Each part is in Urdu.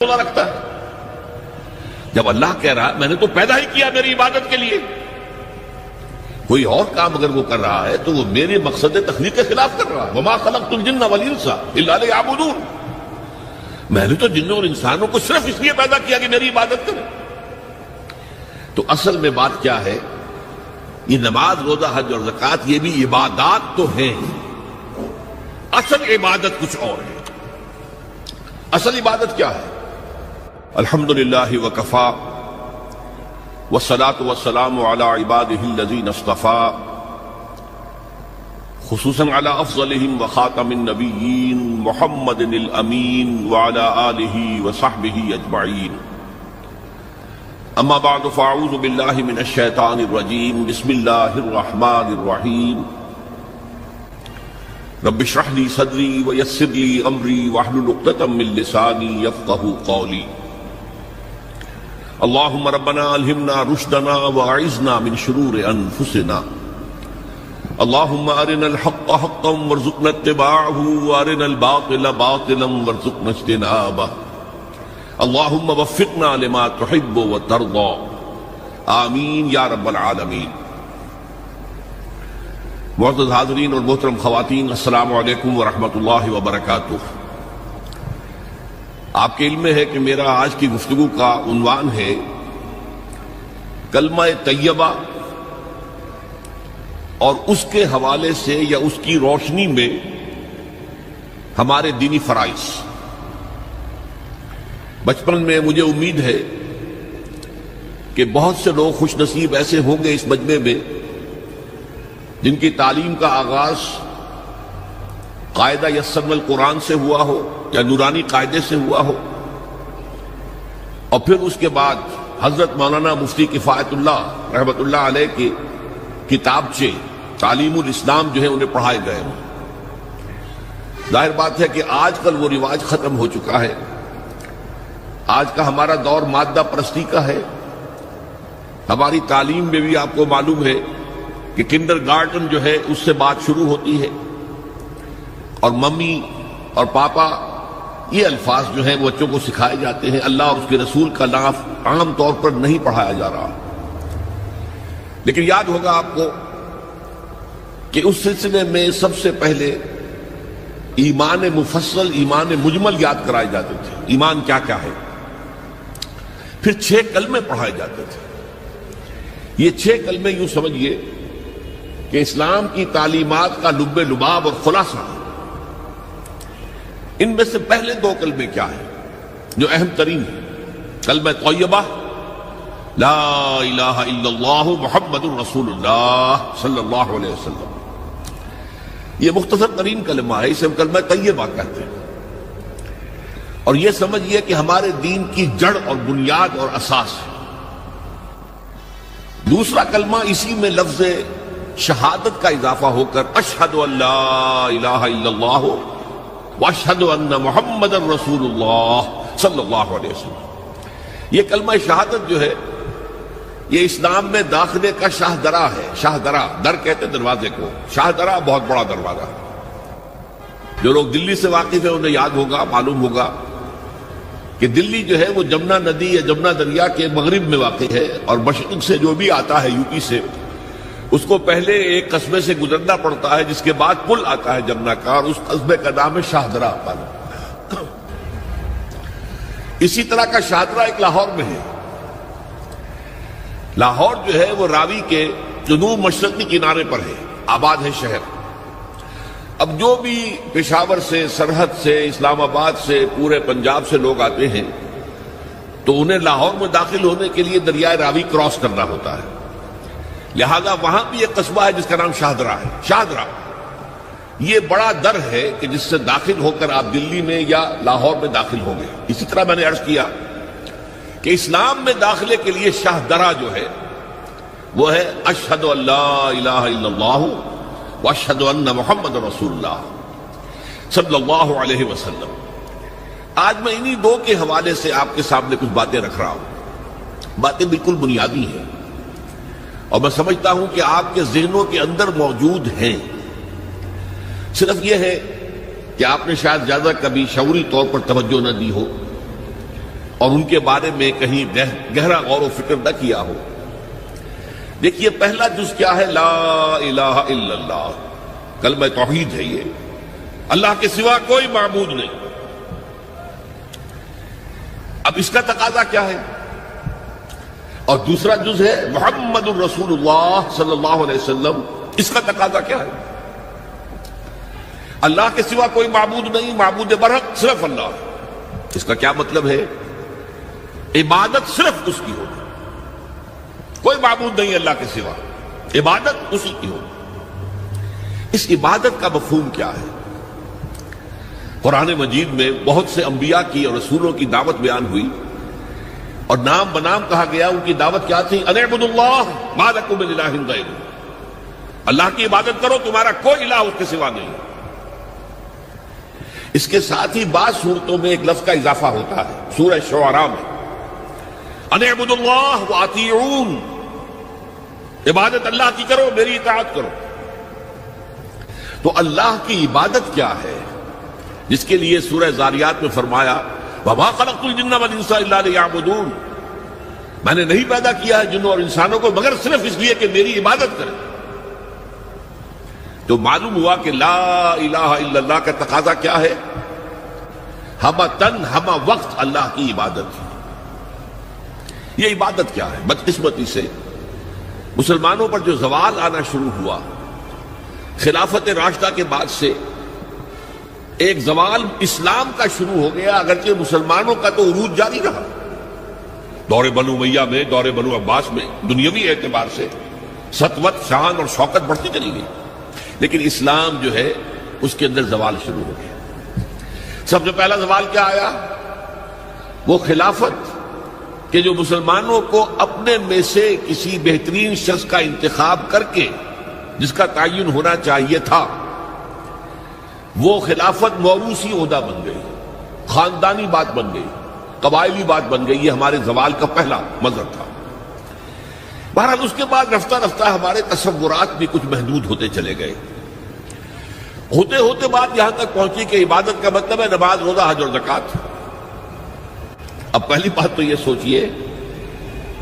رکھتا ہے؟ جب اللہ کہہ رہا ہے میں نے تو پیدا ہی کیا میری عبادت کے لیے، کوئی اور کام اگر وہ کر رہا ہے تو وہ میرے مقصد تخلیق کے خلاف کر رہا ہے۔ وما خلقت الجن والانس الا لیعبدون، میں نے تو جنوں اور انسانوں کو صرف اس لیے پیدا کیا کہ میری عبادت کریں۔ تو اصل میں بات کیا ہے؟ یہ نماز، روزہ، حج اور زکوٰۃ یہ بھی عبادات تو ہیں، اصل عبادت کچھ اور ہے۔ اصل عبادت کیا ہے؟ الحمدللہ وکفا والصلاة والسلام علی عبادہ الذین اصطفیٰ، خصوصاً علی افضلہم وخاتم النبیین محمد الامین وعلی آلہ وصحبہ اجمعین۔ اما بعد فاعوذ باللہ من الشیطان الرجیم، بسم اللہ الرحمن الرحیم۔ رب اشرح لي صدری ویسر لي امری واحلل عقدۃ من لسانی یفقهوا قولی۔ اللہم ربنا الہمنا رشدنا واعذنا من شرور انفسنا، اللہم ارنا الحق حقا وارزقنا اتباعہ وارنا الباطل باطلا وارزقنا اجتنابہ، اللہم وفقنا لما تحب وترضى، آمین یا رب العالمین۔ معزز حاضرین اور محترم خواتین، السلام علیکم ورحمۃ اللہ وبرکاتہ۔ آپ کے علم میں ہے کہ میرا آج کی گفتگو کا عنوان ہے کلمہ طیبہ، اور اس کے حوالے سے یا اس کی روشنی میں ہمارے دینی فرائض۔ بچپن میں مجھے امید ہے کہ بہت سے لوگ خوش نصیب ایسے ہوں گے اس مجمع میں جن کی تعلیم کا آغاز قاعدہ یسرنا القرآن سے ہوا ہو یا نورانی قاعدے سے ہوا ہو، اور پھر اس کے بعد حضرت مولانا مفتی کفایت اللہ رحمۃ اللہ علیہ کی کتابچے تعلیم الاسلام جو ہے انہیں پڑھائے گئے ہوں۔ ظاہر بات ہے کہ آج کل وہ رواج ختم ہو چکا ہے۔ آج کا ہمارا دور مادہ پرستی کا ہے۔ ہماری تعلیم میں بھی آپ کو معلوم ہے کہ کنڈر گارڈن جو ہے اس سے بات شروع ہوتی ہے، اور ممی اور پاپا یہ الفاظ جو ہیں وہ بچوں کو سکھائے جاتے ہیں۔ اللہ اور اس کے رسول کا نام عام طور پر نہیں پڑھایا جا رہا۔ لیکن یاد ہوگا آپ کو کہ اس سلسلے میں سب سے پہلے ایمان مفصل، ایمان مجمل یاد کرائے جاتے تھے۔ ایمان کیا کیا ہے؟ پھر 6 کلمے پڑھائے جاتے تھے۔ یہ 6 کلمے یوں سمجھیے کہ اسلام کی تعلیمات کا لب لباب اور خلاصہ ہے۔ ان میں سے پہلے 2 کلمے کیا ہیں جو اہم ترین ہیں؟ کلمہ طیبہ، لا الہ الا اللہ محمد الرسول اللہ صلی اللہ علیہ وسلم۔ یہ مختصر ترین کلمہ ہے، اسے ہم کلمہ طیبہ کہتے ہیں، اور یہ سمجھیے کہ ہمارے دین کی جڑ اور بنیاد اور اساس ہے۔ دوسرا کلمہ اسی میں لفظ شہادت کا اضافہ ہو کر اشہد ان لا الہ الا اللہ واشہد ان محمد الرسول اللہ صلی اللہ علیہ وسلم۔ یہ کلمہ شہادت جو ہے یہ اسلام میں داخلے کا شاہ درا ہے۔ شاہ درا، در کہتے ہیں دروازے کو، شاہ درا بہت بڑا دروازہ ہے۔ جو لوگ دلی سے واقف ہیں انہیں یاد ہوگا، معلوم ہوگا کہ دلی جو ہے وہ جمنا ندی یا جمنا دریا کے مغرب میں واقع ہے، اور مشرق سے جو بھی آتا ہے یو پی سے، اس کو پہلے ایک قصبے سے گزرنا پڑتا ہے، جس کے بعد پل آتا ہے جمنا کا، اور اس قصبے کا نام ہے شاہدرہ۔ اسی طرح کا شاہدرہ ایک لاہور میں ہے۔ لاہور جو ہے وہ راوی کے جنوب مشرقی کنارے پر ہے، آباد ہے شہر۔ اب جو بھی پشاور سے، سرحد سے، اسلام آباد سے، پورے پنجاب سے لوگ آتے ہیں تو انہیں لاہور میں داخل ہونے کے لیے دریائے راوی کراس کرنا ہوتا ہے، لہذا وہاں بھی ایک قصبہ ہے جس کا نام شاہدرہ ہے۔ شاہدرہ یہ بڑا در ہے کہ جس سے داخل ہو کر آپ دلی میں یا لاہور میں داخل ہوں گے۔ اسی طرح میں نے عرض کیا کہ اسلام میں داخلے کے لیے شاہدرہ جو ہے وہ ہے اشہد ان لا الہ الا اللہ واشہد ان محمد رسول اللہ صلی اللہ علیہ وسلم۔ آج میں انہی 2 کے حوالے سے آپ کے سامنے کچھ باتیں رکھ رہا ہوں۔ باتیں بالکل بنیادی ہیں، اور میں سمجھتا ہوں کہ آپ کے ذہنوں کے اندر موجود ہیں۔ صرف یہ ہے کہ آپ نے شاید زیادہ کبھی شعوری طور پر توجہ نہ دی ہو، اور ان کے بارے میں کہیں گہرا غور و فکر نہ کیا ہو. دیکھیے پہلا جز کیا ہے؟ لا الہ الا اللہ، کلمہ توحید ہے. یہ اللہ کے سوا کوئی معبود نہیں. اب اس کا تقاضا کیا ہے؟ اور دوسرا جز ہے محمد الرسول اللہ صلی اللہ علیہ وسلم. اس کا تقاضا کیا ہے؟ اللہ کے سوا کوئی معبود نہیں، معبود برحق صرف اللہ. اس کا کیا مطلب ہے؟ عبادت صرف اس کی ہوگی، کوئی معبود نہیں اللہ کے سوا، عبادت اسی کی ہوگی. اس عبادت کا مفہوم کیا ہے؟ قرآن مجید میں بہت سے انبیاء کی اور رسولوں کی دعوت بیان ہوئی اور نام بنام کہا گیا. ان کی دعوت کیا تھی؟ ان اعبدوا اللہ ما لکم من الہ غیرہ، اللہ کی عبادت کرو، تمہارا کوئی الہ اس کے سوا نہیں. اس کے ساتھ ہی بعض صورتوں میں ایک لفظ کا اضافہ ہوتا ہے. سورہ شعراء میں ان اعبدوا اللہ واطیعون، عبادت اللہ کی کرو، میری اطاعت کرو. تو اللہ کی عبادت کیا ہے جس کے لیے سورہ زاریات میں فرمایا وَمَا خَلَقْتُ الْجِنَّ وَالْإِنسَ إِلَّا لِيَعْبُدُونَ، میں نے نہیں پیدا کیا ہے جنوں اور انسانوں کو مگر صرف اس لیے کہ میری عبادت کریں. تو معلوم ہوا کہ لا الہ الا اللہ کا تقاضا کیا ہے؟ ہمہ تن ہمہ وقت اللہ کی عبادت. یہ عبادت کیا ہے؟ بدقسمتی سے مسلمانوں پر جو زوال آنا شروع ہوا خلافت راشدہ کے بعد سے، ایک زوال اسلام کا شروع ہو گیا، اگرچہ مسلمانوں کا تو عروج جاری رہا. دور بنو امیہ میں، دور بنو عباس میں دنیاوی اعتبار سے سطوت، شان اور شوکت بڑھتی چلی گئی، لیکن اسلام جو ہے اس کے اندر زوال شروع ہو گیا. سب سے پہلا زوال کیا آیا؟ وہ خلافت کہ جو مسلمانوں کو اپنے میں سے کسی بہترین شخص کا انتخاب کر کے جس کا تعین ہونا چاہیے تھا، وہ خلافت موروثی عہدہ بن گئی، خاندانی بات بن گئی، قبائلی بات بن گئی. یہ ہمارے زوال کا پہلا منظر تھا. بہرحال اس کے بعد رفتہ رفتہ ہمارے تصورات بھی کچھ محدود ہوتے چلے گئے. ہوتے ہوتے بات یہاں تک پہنچی کہ عبادت کا مطلب ہے نماز، روزہ، حج اور زکوٰۃ. اب پہلی بات تو یہ سوچئے،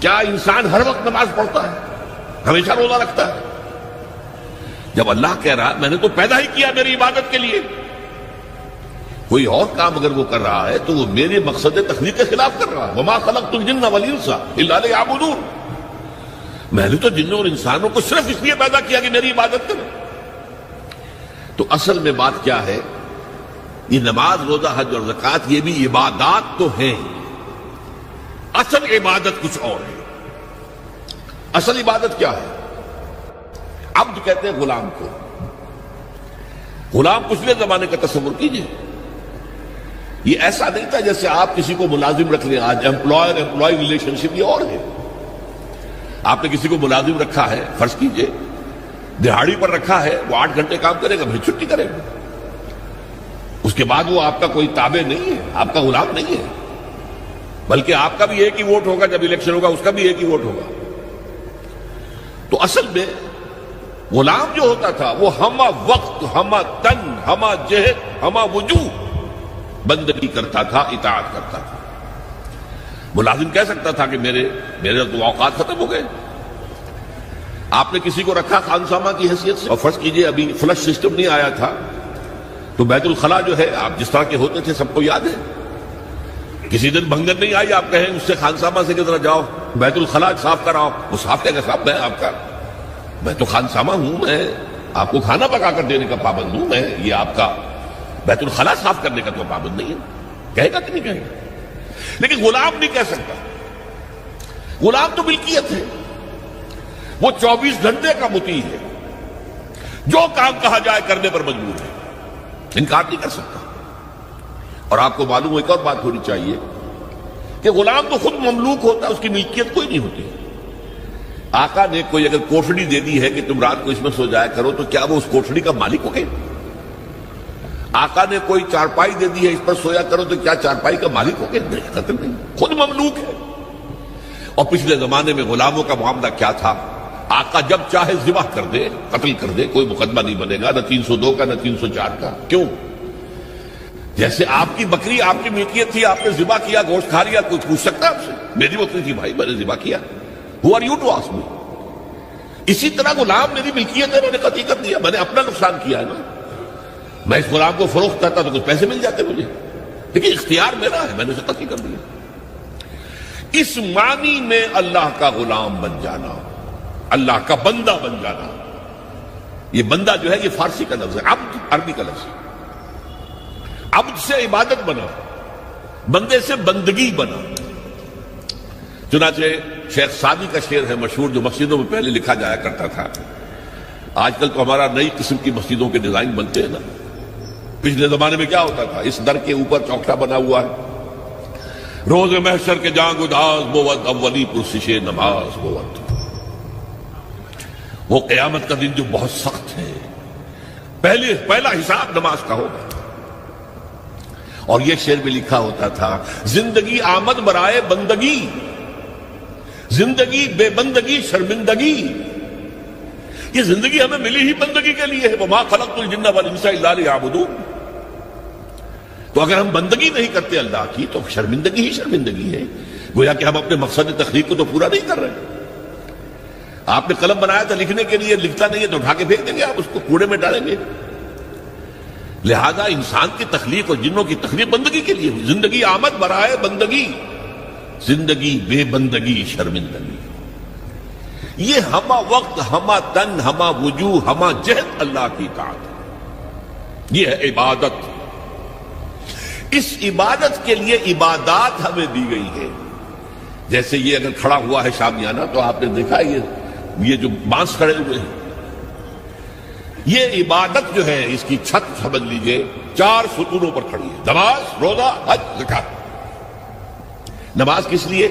کیا انسان ہر وقت نماز پڑھتا ہے، ہمیشہ روزہ رکھتا ہے؟ جب اللہ کہہ رہا میں نے تو پیدا ہی کیا میری عبادت کے لیے، کوئی اور کام اگر وہ کر رہا ہے تو وہ میرے مقصد تخلیق کے خلاف کر رہا ہے. وما خلقت الجن والانس الا لیعبدون، میں نے تو جنوں اور انسانوں کو صرف اس لیے پیدا کیا کہ میری عبادت کریں. تو اصل میں بات کیا ہے؟ یہ نماز، روزہ، حج اور زکوٰۃ یہ بھی عبادات تو ہیں، اصل عبادت کچھ اور ہے. اصل عبادت کیا ہے؟ عبد کہتے ہیں غلام کو. غلام پچھلے زمانے کا تصور کیجئے، یہ ایسا نہیں تھا جیسے آپ کسی کو ملازم رکھ لیں. آج امپلائر امپلائی ریلیشن شپ یہ اور ہے. آپ نے کسی کو ملازم رکھا ہے، فرض کیجئے دہاڑی پر رکھا ہے، وہ 8 گھنٹے کام کرے گا پھر چھٹی کرے گا. اس کے بعد وہ آپ کا کوئی تابع نہیں ہے، آپ کا غلام نہیں ہے، بلکہ آپ کا بھی ایک ہی ووٹ ہوگا. جب الیکشن ہوگا اس کا بھی ایک ہی ووٹ ہوگا. تو اصل میں غلام جو ہوتا تھا وہ ہمہ وقت، ہمہ تن، ہمہ جہد، ہمہ وجوہ بندگی کرتا تھا، اطاعت کرتا تھا. ملازم کہہ سکتا تھا کہ میرے تو اوقات ختم ہو گئے. آپ نے کسی کو رکھا خانسامہ کی حیثیت سے، اور فرض کیجئے ابھی فلش سسٹم نہیں آیا تھا تو بیت الخلاء جو ہے آپ جس طرح کے ہوتے تھے سب کو یاد ہے. کسی دن بھنگن نہیں آئی، آپ کہیں اس سے خانسامہ سے کہ ذرا جاؤ بیت الخلاء صاف کراؤ، وہ صاف کیا کہ صاحب میں آپ کا، میں تو خانسامہ ہوں، میں آپ کو کھانا پکا کر دینے کا پابند ہوں، میں یہ آپ کا بیت الخلاء صاف کرنے کا تو پابند نہیں ہے. کہے گا کہ نہیں کہے گا؟ لیکن غلام نہیں کہہ سکتا. غلام تو ملکیت ہے، وہ 24 گھنٹے کا مطیع ہے، جو کام کہا جائے کرنے پر مجبور ہے، انکار نہیں کر سکتا. اور آپ کو معلوم ایک اور بات ہونی چاہیے کہ غلام تو خود مملوک ہوتا ہے، اس کی ملکیت کوئی نہیں ہوتی. آقا نے کوئی اگر کوٹھڑی دے دی ہے کہ تم رات کو اس میں سو جایا کرو تو کیا وہ اس کوٹھڑی کا مالک ہو گئے؟ آقا نے کوئی چارپائی دے دی ہے اس پر سویا کرو تو کیا چارپائی کا مالک ہو گئے؟ نہیں، قتل نہیں، خود مملوک ہے. اور پچھلے زمانے میں غلاموں کا معاملہ کیا تھا؟ آقا جب چاہے ذبح کر دے، قتل کر دے، کوئی مقدمہ نہیں بنے گا، نہ 302 کا نہ 304 کا. کیوں؟ جیسے آپ کی بکری آپ کی ملکیت تھی، آپ نے ذبح کیا، گوشت کھا لیا، کوئی پوچھ سکتا ہے آپ سے؟ میری بکری تھی بھائی، میں نے ذبح کیا. Who are you to ask me؟ اسی طرح غلام میری ملکیت ہے، میں نے قتل کر دیا، میں نے اپنا نقصان کیا ہے نا. میں اس غلام کو فروخت کرتا تو کچھ پیسے مل جاتے مجھے، لیکن اختیار میرا ہے، میں نے اسے قتل کر دیا. اس معنی میں اللہ کا غلام بن جانا، اللہ کا بندہ بن جانا. یہ بندہ جو ہے یہ فارسی کا لفظ ہے، عبد عربی کا لفظ ہے. عبد سے عبادت بنا، بندے سے بندگی بنا. چنانچہ شیخ سعدی کا شعر ہے مشہور، جو مسجدوں میں پہلے لکھا جایا کرتا تھا. آج کل تو ہمارا نئی قسم کی مسجدوں کے ڈیزائن بنتے ہیں نا. پچھلے زمانے میں کیا ہوتا تھا؟ اس در کے اوپر چوکٹا بنا ہوا ہے، روز محشر کے جان گداز بود اولی پرسش نماز بود. وہ قیامت کا دن جو بہت سخت ہے، پہلا حساب نماز کا ہوگا. اور یہ شعر میں لکھا ہوتا تھا، زندگی آمد برائے بندگی، زندگی بے بندگی شرمندگی. یہ زندگی ہمیں ملی ہی بندگی کے لیے ہے. وما خلقت الجن والانس الا لیعبدون. تو اگر ہم بندگی نہیں کرتے اللہ کی تو شرمندگی ہی شرمندگی ہے. گویا کہ ہم اپنے مقصد تخلیق کو تو پورا نہیں کر رہے. آپ نے قلم بنایا تھا لکھنے کے لیے، لکھتا نہیں ہے تو اٹھا کے پھینک دیں گے، آپ اس کو کوڑے میں ڈالیں گے. لہذا انسان کی تخلیق اور جنوں کی تخلیق بندگی کے لیے ہوئی. زندگی آمد برائے بندگی، زندگی بے بندگی شرمندگی. یہ ہما وقت، ہما تن، ہما وجوہ، ہما جہد اللہ کی اطاعت. یہ ہے عبادت. اس عبادت کے لیے عبادات ہمیں دی گئی ہے. جیسے یہ اگر کھڑا ہوا ہے شامیانہ تو آپ نے دیکھا یہ جو بانس کھڑے ہوئے ہیں، یہ عبادت جو ہے اس کی چھت سمجھ لیجئے 4 ستونوں پر کھڑی ہے. نماز، روزہ، حج، زکات. نماز کس لیے؟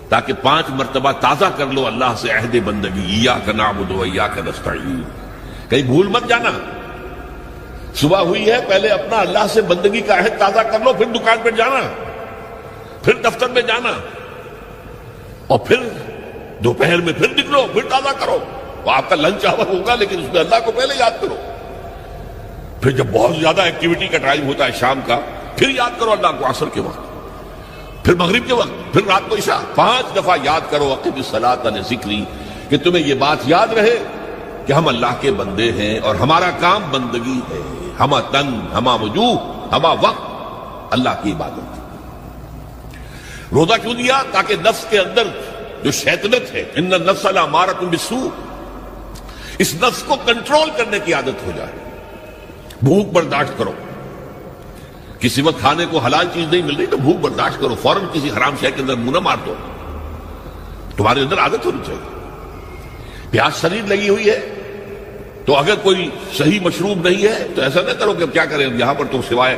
تاکہ 5 مرتبہ تازہ کر لو اللہ سے عہد بندگی، ایاک نعبد و ایاک نستعین. کہیں بھول مت جانا. صبح ہوئی ہے، پہلے اپنا اللہ سے بندگی کا عہد تازہ کر لو، پھر دکان پہ جانا، پھر دفتر میں جانا، اور پھر دوپہر میں پھر نکلو، پھر تازہ کرو. وہ آپ کا لنچ آور ہوگا لیکن اس میں اللہ کو پہلے یاد کرو. پھر جب بہت زیادہ ایکٹیویٹی کا ٹائم ہوتا ہے شام کا، پھر یاد کرو اللہ کو عصر کے وقت، پھر مغرب کے وقت، پھر رات کو عشاء. 5 دفعہ یاد کرو اقم الصلاۃ عن ذکری، کہ تمہیں یہ بات یاد رہے کہ ہم اللہ کے بندے ہیں اور ہمارا کام بندگی ہے. ہما تن، ہما وجوہ، ہما وقت اللہ کی عبادت. روزہ کیوں دیا؟ تاکہ نفس کے اندر جو شیطنت ہے، ان النفس لامارۃ بالسوء، اس نفس کو کنٹرول کرنے کی عادت ہو جائے. بھوک برداشت کرو. کسی وقت کھانے کو حلال چیز نہیں مل رہی تو بھوک برداشت کرو، فوراً کسی حرام شے کے اندر منہ نہ مار دو. تمہارے اندر عادت ہونی چاہیے. پیاس شریر لگی ہوئی ہے تو اگر کوئی صحیح مشروب نہیں ہے تو ایسا نہ کرو کہ کیا کریں یہاں پر تو سوائے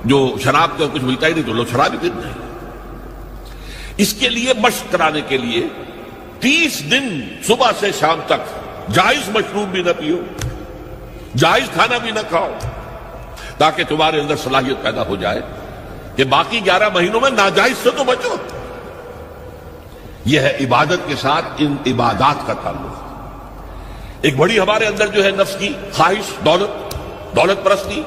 جو شراب کا کچھ ملتا ہی نہیں، تو لو شراب ہی پینا ہے. اس کے لیے مشق کرانے کے لیے 30 دن صبح سے شام تک جائز مشروب بھی نہ پیو، جائز کھانا بھی نہ کھاؤ، تاکہ تمہارے اندر صلاحیت پیدا ہو جائے کہ باقی 11 مہینوں میں ناجائز سے تو بچو. یہ ہے عبادت کے ساتھ ان عبادات کا تعلق. ایک بڑی ہمارے اندر جو ہے نفس کی خواہش، دولت پرستی،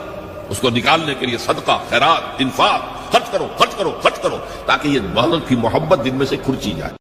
اس کو نکالنے کے لیے صدقہ، خیرات، انفاق، خرچ کرو، تاکہ یہ دولت کی محبت دل میں سے کھرچی جائے.